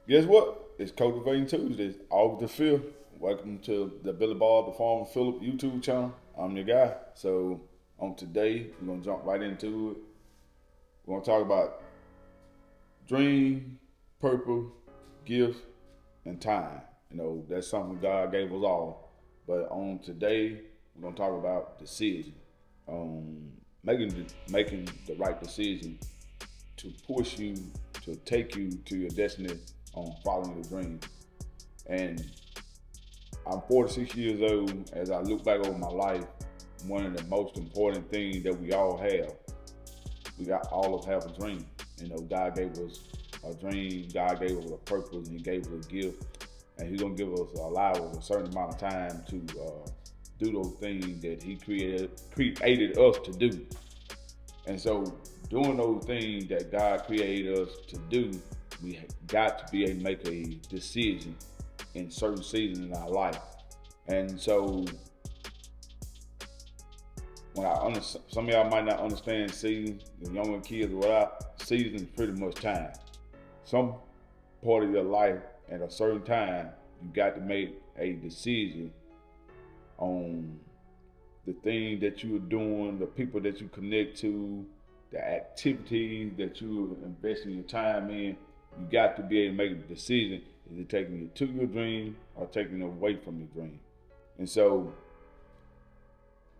Guess what? It's Cultivating Tuesdays, August the 5th. Welcome to the Billy Ball, the Farmer Phillip YouTube channel. I'm your guy. So, on today, we're going to jump right into it. We're going to talk about dream, purpose, gift, and time. That's something God gave us all. But on today, we're going to talk about decision. Um, making the right decision to push you, to take you to your destiny on following your dream. And I'm 46 years old. As I look back over my life, one of the most important things that we all have, we got all of have a dream. God gave us a dream, God gave us a purpose, and He gave us a gift. And He's gonna allow us a certain amount of time to do those things that He created us to do. And so, doing those things that God created us to do, we got to be able to make a decision in certain seasons in our life. And so, some of y'all might not understand seasons. The younger kids, without seasons, is pretty much time. Some part of your life at a certain time, you got to make a decision on the things that you're doing, the people that you connect to, the activities that you're investing your time in. You got to be able to make a decision. Is it taking you to your dream or taking you away from your dream? And so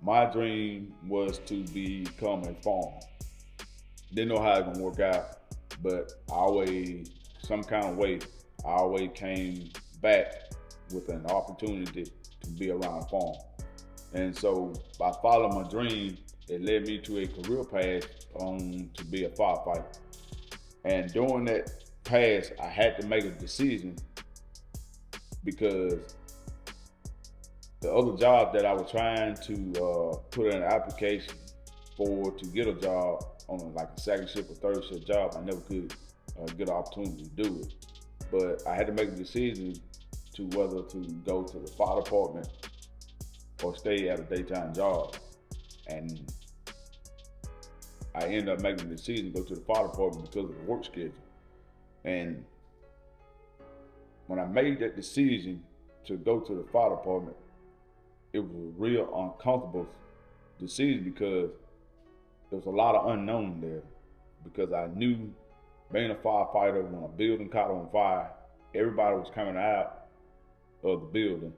my dream was to become a farmer. Didn't know how it was gonna work out, but some kind of way, I always came back with an opportunity to be around a farm. And so by following my dream, it led me to a career path to be a firefighter. And during that path, I had to make a decision because the other job that I was trying to put in an application for to get a job on like a second shift or third shift job, I never could get an opportunity to do it. But I had to make a decision to whether to go to the fire department or stay at a daytime job. And I ended up making the decision to go to the fire department because of the work schedule. And when I made that decision to go to the fire department, it was a real uncomfortable decision because there was a lot of unknown there. Because I knew being a firefighter, when a building caught on fire, everybody was coming out of the building,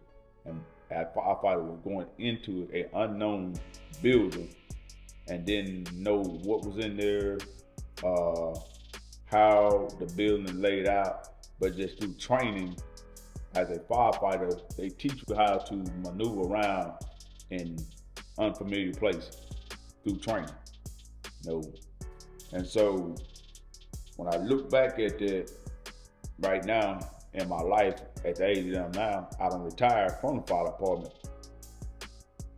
and that firefighter was going into an unknown building and didn't know what was in there, how the building laid out. But just through training as a firefighter, they teach you how to maneuver around in unfamiliar places through training. And so when I look back at that right now in my life, at the age that I'm now, I done retired from the fire department.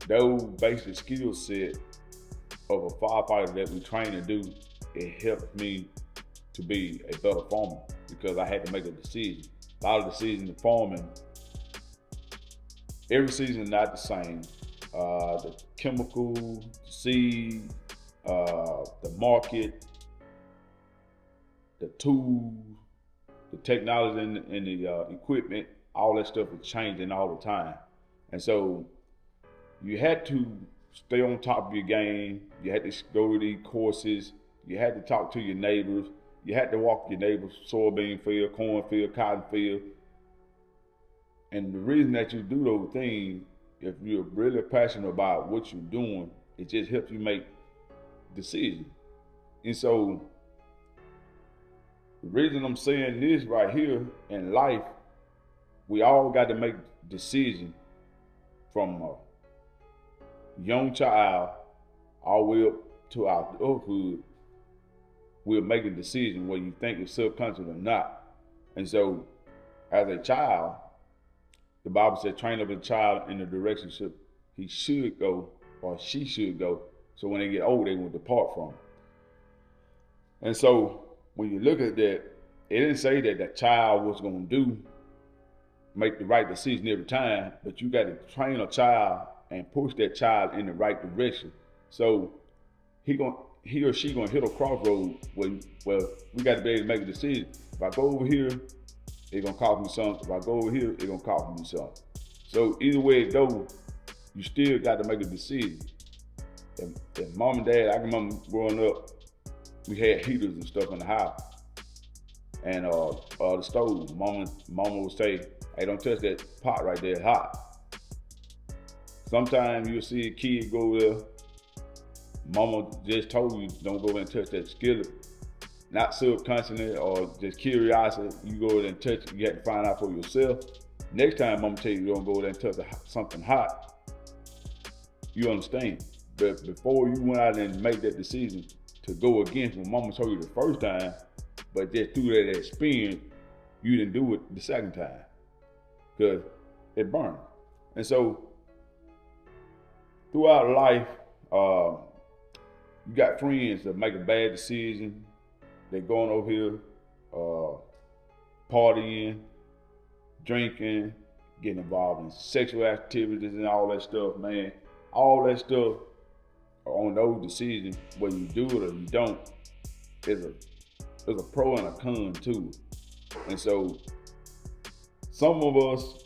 Those basic skill set of a firefighter that we train to do, it helped me to be a better farmer because I had to make a decision. A lot of decisions in farming, every season is not the same. The chemical, the seed, the market, the tools, the technology and the equipment, all that stuff is changing all the time. And so you had to stay on top of your game. You had to go to these courses. You had to talk to your neighbors. You had to walk your neighbor's soybean field, corn field, cotton field. And the reason that you do those things, if you're really passionate about what you're doing, it just helps you make decisions. And so the reason I'm saying this right here in life, we all got to make decisions from a young child all the way up to our adulthood. We're making decisions whether you think it's subconscious or not. And so, as a child, the Bible said, train up a child in the direction he should go or she should go. So when they get old, they won't depart from it. And so, when you look at that, it didn't say that the child was going to make the right decision every time, but you got to train a child and push that child in the right direction. So he or she gonna hit a crossroad where we got to be able to make a decision. If I go over here, it's gonna cost me something. If I go over here, it's gonna cost me something. So either way it goes, you still got to make a decision. And mom and dad, I can remember growing up, we had heaters and stuff in the house. And the stove, mama would say, hey, don't touch that pot right there, it's hot. Sometimes you'll see a kid go there, mama just told you don't go over and touch that skillet. Not subconsciously or just curiosity, you go over there and touch it, you have to find out for yourself. Next time mama tell you don't go over there and touch something hot, you understand. But before you went out and make that decision to go against what mama told you the first time, but just through that experience, you didn't do it the second time because it burned. And so throughout life, you got friends that make a bad decision. They're going over here, partying, drinking, getting involved in sexual activities and all that stuff, man. All that stuff on those decisions, whether you do it or you don't, there's a pro and a con to it. And so some of us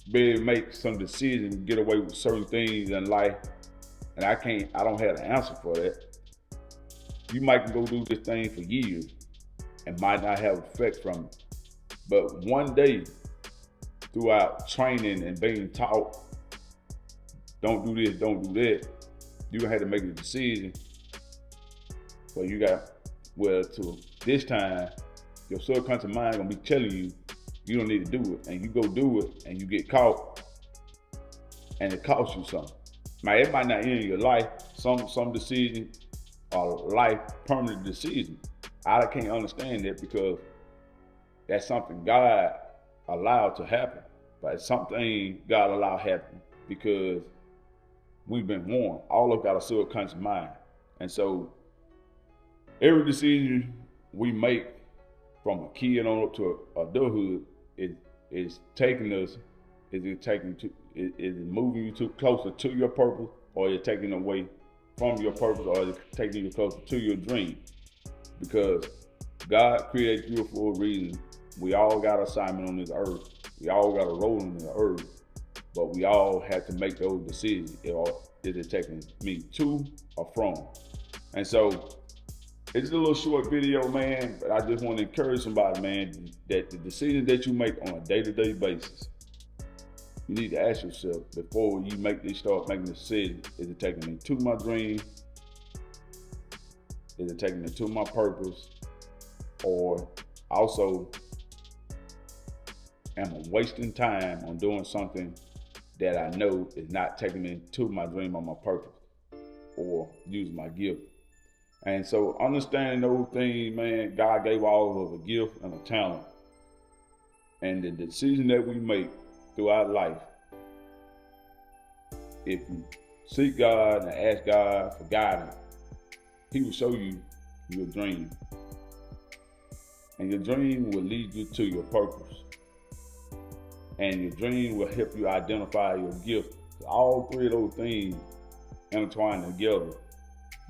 better make some decisions, get away with certain things in life, and I don't have the answer for that. You might go do this thing for years and might not have effect from it. But one day, throughout training and being taught, don't do this, don't do that, you're gonna have to make a decision. Well, to this time, your subconscious mind gonna be telling you, you don't need to do it. And you go do it and you get caught and it costs you something. Now, it might not end your life. Some decisions are life permanent decisions. I can't understand that because that's something God allowed to happen. But it's something God allowed to happen because we've been warned. All of us got a subconscious mind. And so every decision we make from a kid on up to adulthood is taking us, is it moving you closer to your purpose, or is it taking away from your purpose, or is it taking you closer to your dream? Because God created you for a reason. We all got an assignment on this earth. We all got a role in the earth, but we all have to make those decisions. Is it taking me to or from? And so it's a little short video, man, but I just want to encourage somebody, man, that the decisions that you make on a day-to-day basis, you need to ask yourself before you start making a decision, is it taking me to my dream? Is it taking me to my purpose? Or also, am I wasting time on doing something that I know is not taking me to my dream or my purpose, or using my gift? And so understanding those things, man, God gave all of us a gift and a talent. And the decision that we make throughout life, if you seek God and ask God for guidance, He will show you your dream. And your dream will lead you to your purpose. And your dream will help you identify your gift. All three of those things intertwine together.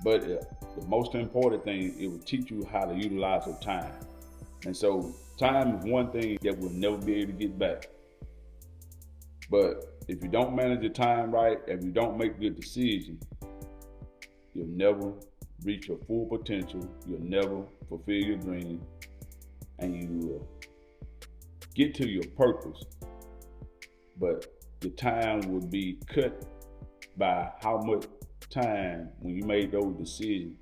But the most important thing, it will teach you how to utilize your time. And so time is one thing that we'll never be able to get back. But if you don't manage your time right, if you don't make good decisions, you'll never reach your full potential. You'll never fulfill your dream. And you will get to your purpose. But your time will be cut by how much time when you made those decisions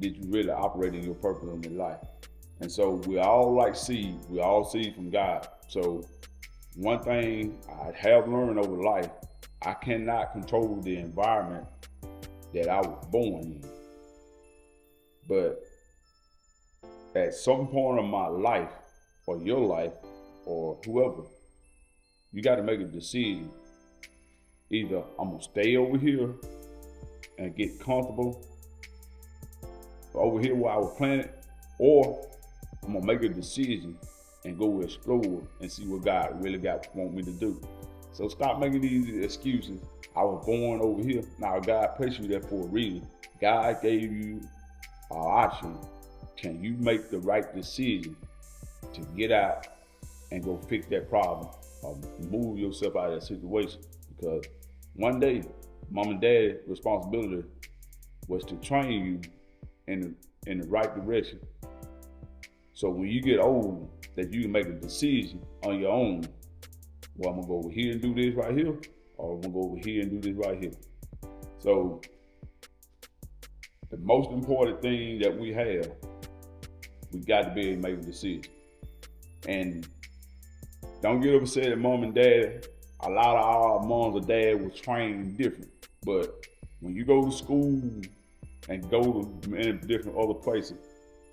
did you really operate in your purpose in your life. And so we all like seed. We all seed from God. So one thing I have learned over life, I cannot control the environment that I was born in. But at some point in my life, or your life, or whoever, you got to make a decision. Either I'm going to stay over here and get comfortable over here where I was planted, or I'm going to make a decision and go explore and see what God really want me to do. So stop making these excuses. I was born over here. Now God placed you there for a reason. God gave you an option. Can you make the right decision to get out and go fix that problem or move yourself out of that situation. Because one day, mom and dad's responsibility was to train you in the right direction. So when you get old, that you can make a decision on your own. Well, I'm gonna go over here and do this right here, or I'm gonna go over here and do this right here. So the most important thing that we have, we got to be able to make a decision. And don't get upset at mom and dad. A lot of our moms and dads were trained different. But when you go to school and go to many different other places,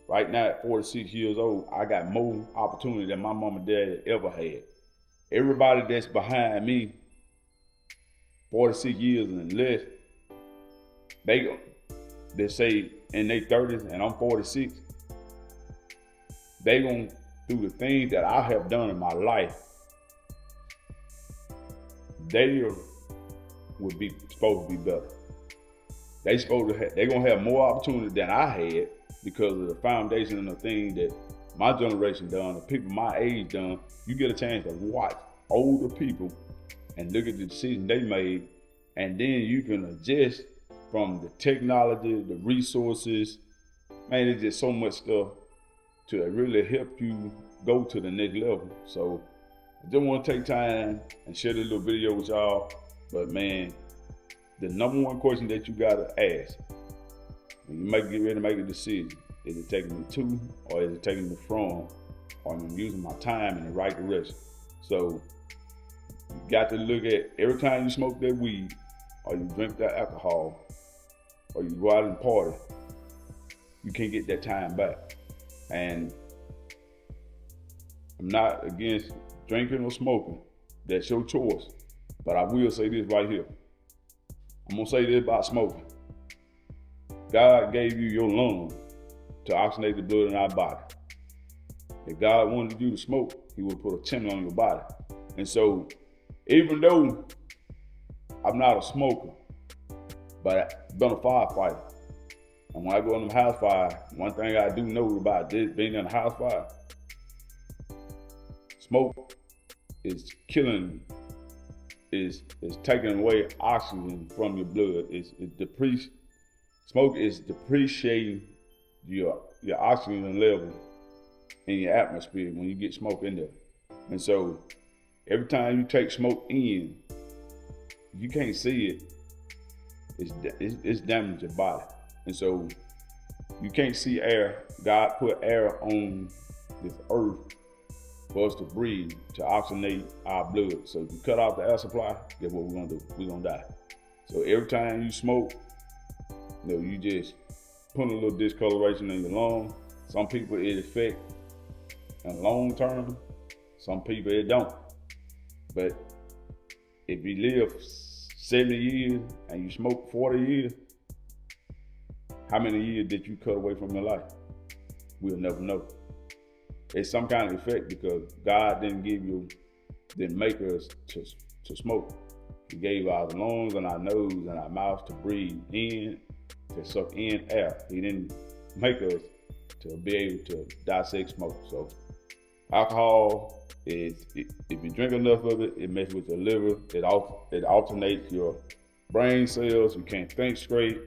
right now at 46 years old, I got more opportunity than my mom and dad ever had. Everybody that's behind me, 46 years and less, they say in their 30s and I'm 46, they gonna do the things that I have done in my life. They would be supposed to be better. They're gonna have more opportunity than I had because of the foundation and the things that my generation done, the people my age done. You get a chance to watch older people and look at the decisions they made, and then you can adjust from the technology, the resources. Man, it's just so much stuff to really help you go to the next level. So I just want to take time and share this little video with y'all. But man, the number one question that you gotta ask when you get ready to make a decision, is it taking me to, or is it taking me from, or am I using my time in the right direction? So you got to look at every time you smoke that weed, or you drink that alcohol, or you go out and party, you can't get that time back. And I'm not against drinking or smoking. That's your choice. But I will say this right here. I'm gonna say this about smoking. God gave you your lungs to oxygenate the blood in our body. If God wanted you to smoke, he would put a chimney on your body. And so, even though I'm not a smoker, but I've been a firefighter. And when I go in the house fire, one thing I do know about this, being in a house fire, smoke is killing, is taking away oxygen from your blood. Smoke is depreciating your oxygen level in your atmosphere when you get smoke in there. And so every time you take smoke in, you can't see it. It's damaging your body. And so you can't see air. God put air on this earth for us to breathe, to oxygenate our blood. So if you cut off the air supply, guess what we're gonna do? We're gonna die. So every time you smoke, you just put a little discoloration in your lung. Some people it affect in the long term, some people it don't. But if you live 70 years and you smoke 40 years, how many years did you cut away from your life? We'll never know. It's some kind of effect because God didn't make us to smoke. He gave our lungs and our nose and our mouth to breathe in, to suck in air. He didn't make us to be able to dissect smoke. So alcohol if you drink enough of it, it messes with your liver. It alternates your brain cells. You can't think straight.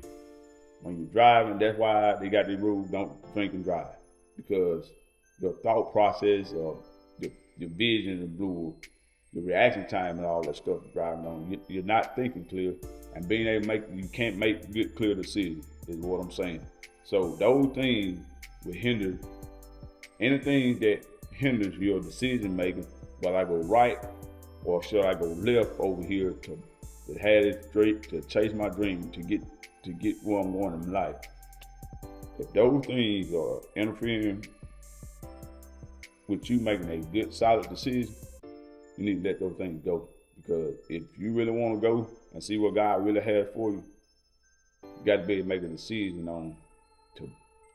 When you're driving, that's why they got the rule, don't drink and drive. Because your thought process or your vision is blue, your reaction time and all that stuff driving on. You're not thinking clear, and being able to you can't make good, clear decisions is what I'm saying. So those things will hinder anything that hinders your decision making. Will I go right or should I go left over here to head it straight, to chase my dream, to get where I'm going in life? If those things are interfering with you making a good, solid decision, you need to let those things go. Because if you really want to go and see what God really has for you, you got to be able to make a decision on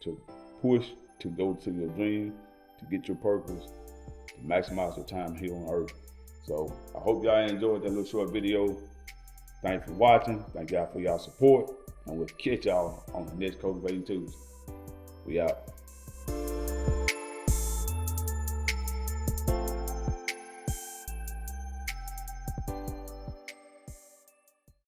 to push, to go to your dream, to get your purpose, to maximize your time here on earth. So I hope y'all enjoyed that little short video. Thanks for watching. Thank y'all for y'all support. And we'll catch y'all on the next Cultivating Tuesday. We out.